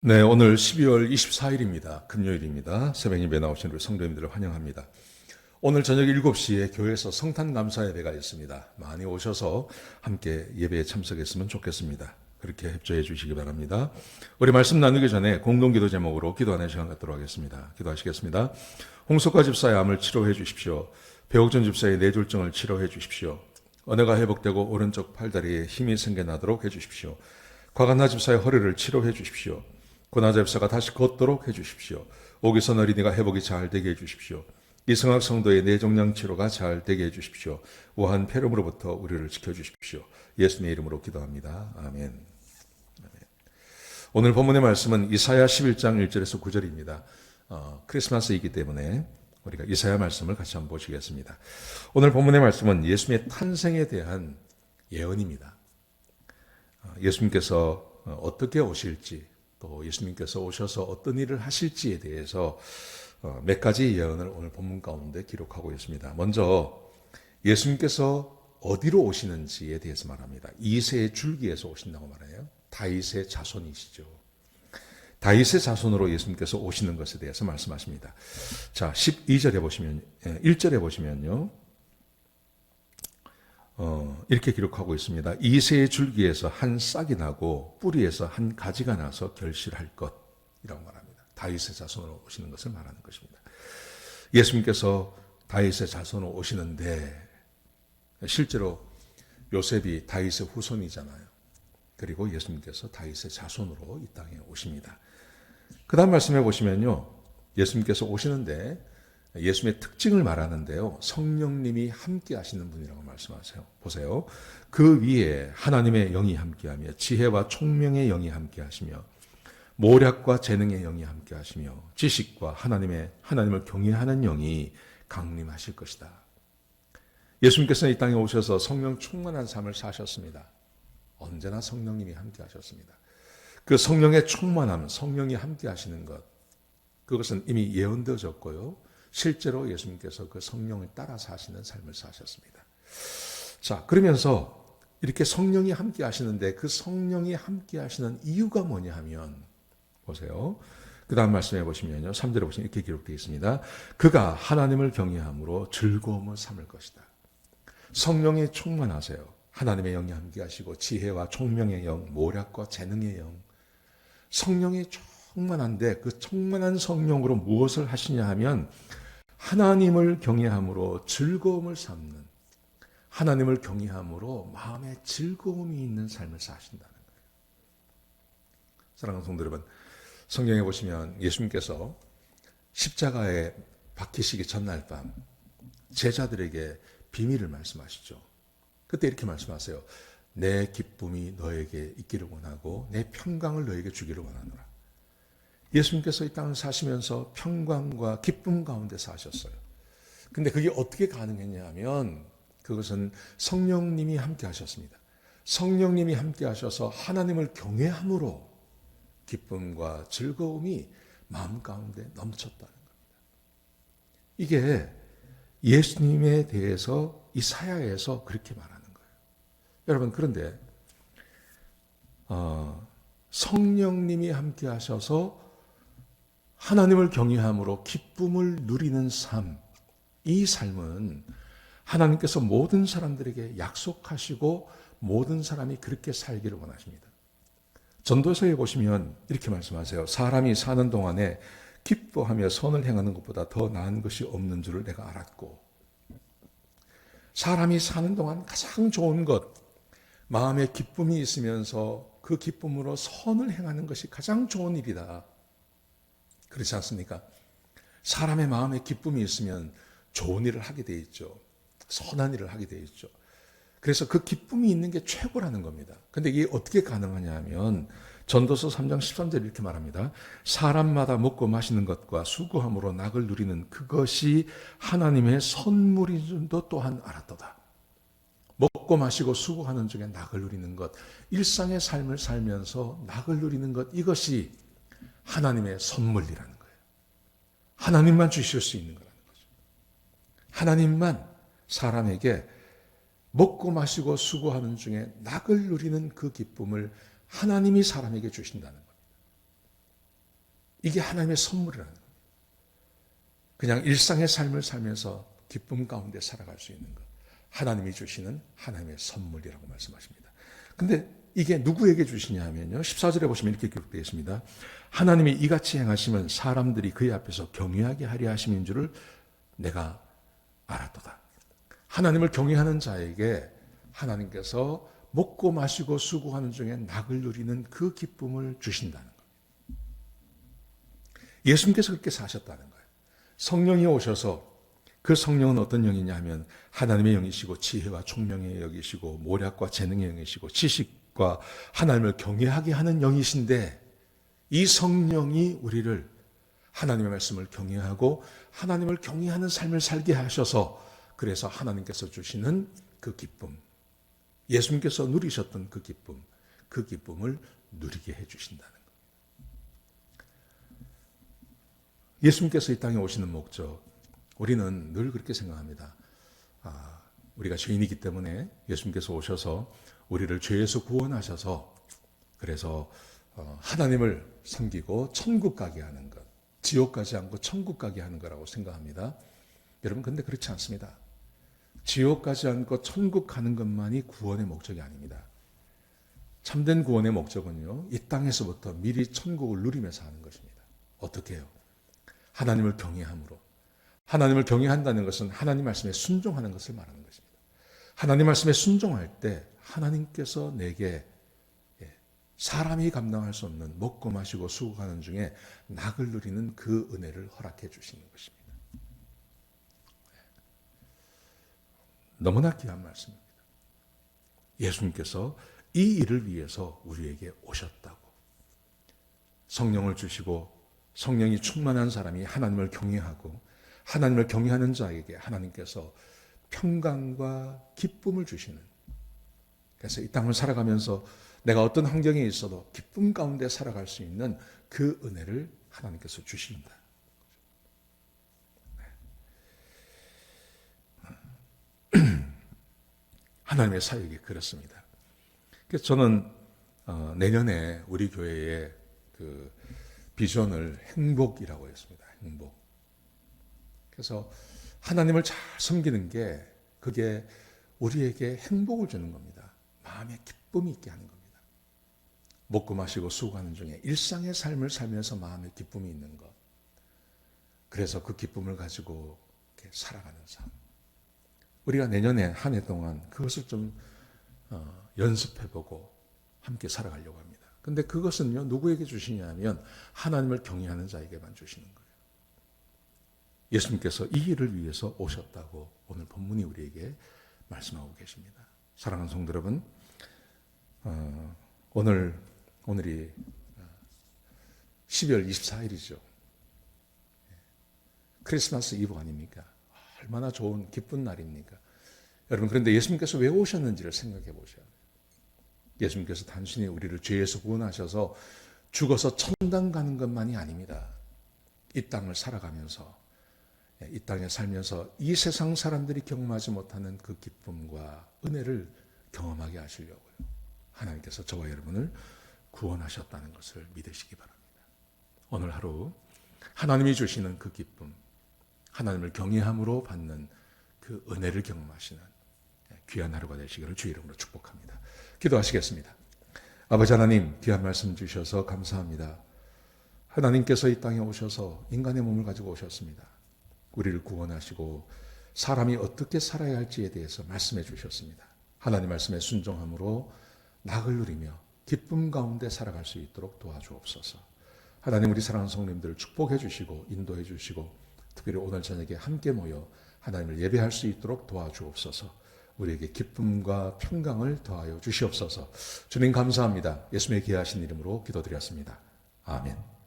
네, 오늘 12월 24일입니다. 금요일입니다. 새벽 예배 나오신 우리 성도님들을 환영합니다. 오늘 저녁 7시에 교회에서 성탄 감사 예배가 있습니다. 많이 오셔서 함께 예배에 참석했으면 좋겠습니다. 그렇게 협조해 주시기 바랍니다. 우리 말씀 나누기 전에 공동기도 제목으로 기도하는 시간 갖도록 하겠습니다. 기도하시겠습니다. 홍석화 집사의 암을 치료해 주십시오. 배옥전 집사의 뇌졸중을 치료해 주십시오. 언어가 회복되고 오른쪽 팔다리에 힘이 생겨나도록 해 주십시오. 과간나 집사의 허리를 치료해 주십시오. 고나자 집사가 다시 걷도록 해주십시오. 오기선 어린이가 회복이 잘 되게 해주십시오. 이승학 성도의 뇌종양 치료가 잘 되게 해주십시오. 우한 폐렴으로부터 우리를 지켜주십시오. 예수님의 이름으로 기도합니다. 아멘. 오늘 본문의 말씀은 이사야 11장 1절에서 9절입니다. 크리스마스이기 때문에 우리가 이사야 말씀을 같이 한번 보시겠습니다. 오늘 본문의 말씀은 예수님의 탄생에 대한 예언입니다. 예수님께서 어떻게 오실지, 또 예수님께서 오셔서 어떤 일을 하실지에 대해서 몇 가지 예언을 오늘 본문 가운데 기록하고 있습니다. 먼저 예수님께서 어디로 오시는지에 대해서 말합니다. 이새의 줄기에서 오신다고 말해요. 다윗의 자손이시죠. 다윗의 자손으로 예수님께서 오시는 것에 대해서 말씀하십니다. 자, 12절에 보시면, 1절에 보시면요. 이렇게 기록하고 있습니다. 이새의 줄기에서 한 싹이 나고 뿌리에서 한 가지가 나서 결실할 것이라고 말합니다. 다윗의 자손으로 오시는 것을 말하는 것입니다. 예수님께서 다윗의 자손으로 오시는데 실제로 요셉이 다윗의 후손이잖아요. 그리고 예수님께서 다윗의 자손으로 이 땅에 오십니다. 그 다음 말씀해 보시면요. 예수님께서 오시는데 예수님의 특징을 말하는데요. 성령님이 함께 하시는 분이라고 말씀하세요. 보세요. 그 위에 하나님의 영이 함께하며 지혜와 총명의 영이 함께하시며 모략과 재능의 영이 함께하시며 지식과 하나님을 경외하는 영이 강림하실 것이다. 예수님께서는 이 땅에 오셔서 성령 충만한 삶을 사셨습니다. 언제나 성령님이 함께하셨습니다. 그 성령의 충만함, 성령이 함께하시는 것, 그것은 이미 예언되어졌고요. 실제로 예수님께서 그 성령을 따라 사시는 삶을 사셨습니다. 자, 그러면서 이렇게 성령이 함께 하시는데 그 성령이 함께 하시는 이유가 뭐냐 하면, 보세요. 그 다음 말씀해 보시면요. 3절에 보시면 이렇게 기록되어 있습니다. 그가 하나님을 경외함으로 즐거움을 삼을 것이다. 성령이 충만하세요. 하나님의 영이 함께 하시고 지혜와 총명의 영, 모략과 재능의 영. 성령이 충만한데 그 충만한 성령으로 무엇을 하시냐 하면 하나님을 경외함으로 즐거움을 삼는, 하나님을 경외함으로 마음에 즐거움이 있는 삶을 사신다는 거예요. 사랑하는 성도 여러분, 성경에 보시면 예수님께서 십자가에 박히시기 전날 밤 제자들에게 비밀을 말씀하시죠. 그때 이렇게 말씀하세요. 내 기쁨이 너에게 있기를 원하고 내 평강을 너에게 주기를 원하노라. 예수님께서 이 땅을 사시면서 평강과 기쁨 가운데 사셨어요. 근데 그게 어떻게 가능했냐 하면 그것은 성령님이 함께 하셨습니다. 성령님이 함께 하셔서 하나님을 경외함으로 기쁨과 즐거움이 마음 가운데 넘쳤다는 겁니다. 이게 예수님에 대해서 이사야에서 그렇게 말하는 거예요. 여러분, 그런데 성령님이 함께 하셔서 하나님을 경외함으로 기쁨을 누리는 삶, 이 삶은 하나님께서 모든 사람들에게 약속하시고 모든 사람이 그렇게 살기를 원하십니다. 전도서에 보시면 이렇게 말씀하세요. 사람이 사는 동안에 기뻐하며 선을 행하는 것보다 더 나은 것이 없는 줄을 내가 알았고, 사람이 사는 동안 가장 좋은 것, 마음에 기쁨이 있으면서 그 기쁨으로 선을 행하는 것이 가장 좋은 일이다. 그렇지 않습니까? 사람의 마음에 기쁨이 있으면 좋은 일을 하게 돼 있죠. 선한 일을 하게 돼 있죠. 그래서 그 기쁨이 있는 게 최고라는 겁니다. 근데 이게 어떻게 가능하냐 하면 전도서 3장 13절 이렇게 말합니다. 사람마다 먹고 마시는 것과 수고함으로 낙을 누리는 그것이 하나님의 선물인 줄도 또한 알았도다. 먹고 마시고 수고하는 중에 낙을 누리는 것, 일상의 삶을 살면서 낙을 누리는 것, 이것이 하나님의 선물이라는 거예요. 하나님만 주실 수 있는 거라는 거죠. 하나님만 사람에게 먹고 마시고 수고하는 중에 낙을 누리는 그 기쁨을 하나님이 사람에게 주신다는 겁니다. 이게 하나님의 선물이라는 거예요. 그냥 일상의 삶을 살면서 기쁨 가운데 살아갈 수 있는 것. 하나님이 주시는 하나님의 선물이라고 말씀하십니다. 근데 이게 누구에게 주시냐 하면요. 14절에 보시면 이렇게 기록되어 있습니다. 하나님이 이같이 행하시면 사람들이 그의 앞에서 경외하게 하려 하심인 줄을 내가 알았도다. 하나님을 경외하는 자에게 하나님께서 먹고 마시고 수고하는 중에 낙을 누리는 그 기쁨을 주신다는 거예요. 예수님께서 그렇게 사셨다는 거예요. 성령이 오셔서 그 성령은 어떤 영이냐 하면 하나님의 영이시고 지혜와 총명의 영이시고 모략과 재능의 영이시고 지식과 하나님을 경외하게 하는 영이신데 이 성령이 우리를 하나님의 말씀을 경외하고 하나님을 경외하는 삶을 살게 하셔서 그래서 하나님께서 주시는 그 기쁨, 예수님께서 누리셨던 그 기쁨을 누리게 해주신다는 거예요. 예수님께서 이 땅에 오시는 목적, 우리는 늘 그렇게 생각합니다. 우리가 죄인이기 때문에 예수님께서 오셔서 우리를 죄에서 구원하셔서 그래서 하나님을 섬기고 천국 가게 하는 것, 지옥 가지 않고 천국 가게 하는 거라고 생각합니다. 여러분, 근데 그렇지 않습니다. 지옥 가지 않고 천국 가는 것만이 구원의 목적이 아닙니다. 참된 구원의 목적은요, 이 땅에서부터 미리 천국을 누리면서 하는 것입니다. 어떻게 해요? 하나님을 경외함으로. 하나님을 경외한다는 것은 하나님 말씀에 순종하는 것을 말하는 것입니다. 하나님 말씀에 순종할 때 하나님께서 내게 사람이 감당할 수 없는 먹고 마시고 수고하는 중에 낙을 누리는 그 은혜를 허락해 주시는 것입니다. 너무나 귀한 말씀입니다. 예수님께서 이 일을 위해서 우리에게 오셨다고. 성령을 주시고 성령이 충만한 사람이 하나님을 경외하고 하나님을 경외하는 자에게 하나님께서 평강과 기쁨을 주시는, 그래서 이 땅을 살아가면서 내가 어떤 환경에 있어도 기쁨 가운데 살아갈 수 있는 그 은혜를 하나님께서 주신다. 하나님의 사역이 그렇습니다. 그래서 저는 내년에 우리 교회의 그 비전을 행복이라고 했습니다. 행복. 그래서 하나님을 잘 섬기는 게 그게 우리에게 행복을 주는 겁니다. 마음에 기쁨이 있게 하는 겁니다. 먹고 마시고 수고하는 중에 일상의 삶을 살면서 마음에 기쁨이 있는 것. 그래서 그 기쁨을 가지고 이렇게 살아가는 삶. 우리가 내년에 한 해 동안 그것을 좀 연습해보고 함께 살아가려고 합니다. 근데 그것은요, 누구에게 주시냐면 하나님을 경외하는 자에게만 주시는 거예요. 예수님께서 이 일을 위해서 오셨다고 오늘 본문이 우리에게 말씀하고 계십니다. 사랑하는 성도 여러분, 오늘이 12월 24일이죠. 크리스마스 이브 아닙니까? 얼마나 좋은 기쁜 날입니까? 여러분, 그런데 예수님께서 왜 오셨는지를 생각해 보셔야 돼요. 예수님께서 단순히 우리를 죄에서 구원하셔서 죽어서 천당 가는 것만이 아닙니다. 이 땅을 살아가면서, 이 땅에 살면서 이 세상 사람들이 경험하지 못하는 그 기쁨과 은혜를 경험하게 하시려고요. 하나님께서 저와 여러분을 구원하셨다는 것을 믿으시기 바랍니다. 오늘 하루 하나님이 주시는 그 기쁨, 하나님을 경외함으로 받는 그 은혜를 경험하시는 귀한 하루가 되시기를 주의 이름으로 축복합니다. 기도하시겠습니다. 아버지 하나님, 귀한 말씀 주셔서 감사합니다. 하나님께서 이 땅에 오셔서 인간의 몸을 가지고 오셨습니다. 우리를 구원하시고 사람이 어떻게 살아야 할지에 대해서 말씀해 주셨습니다. 하나님 말씀에 순종함으로 낙을 누리며 기쁨 가운데 살아갈 수 있도록 도와주옵소서. 하나님, 우리 사랑하는 성도님들을 축복해 주시고 인도해 주시고 특별히 오늘 저녁에 함께 모여 하나님을 예배할 수 있도록 도와주옵소서. 우리에게 기쁨과 평강을 더하여 주시옵소서. 주님 감사합니다. 예수님의 귀하신 이름으로 기도드렸습니다. 아멘.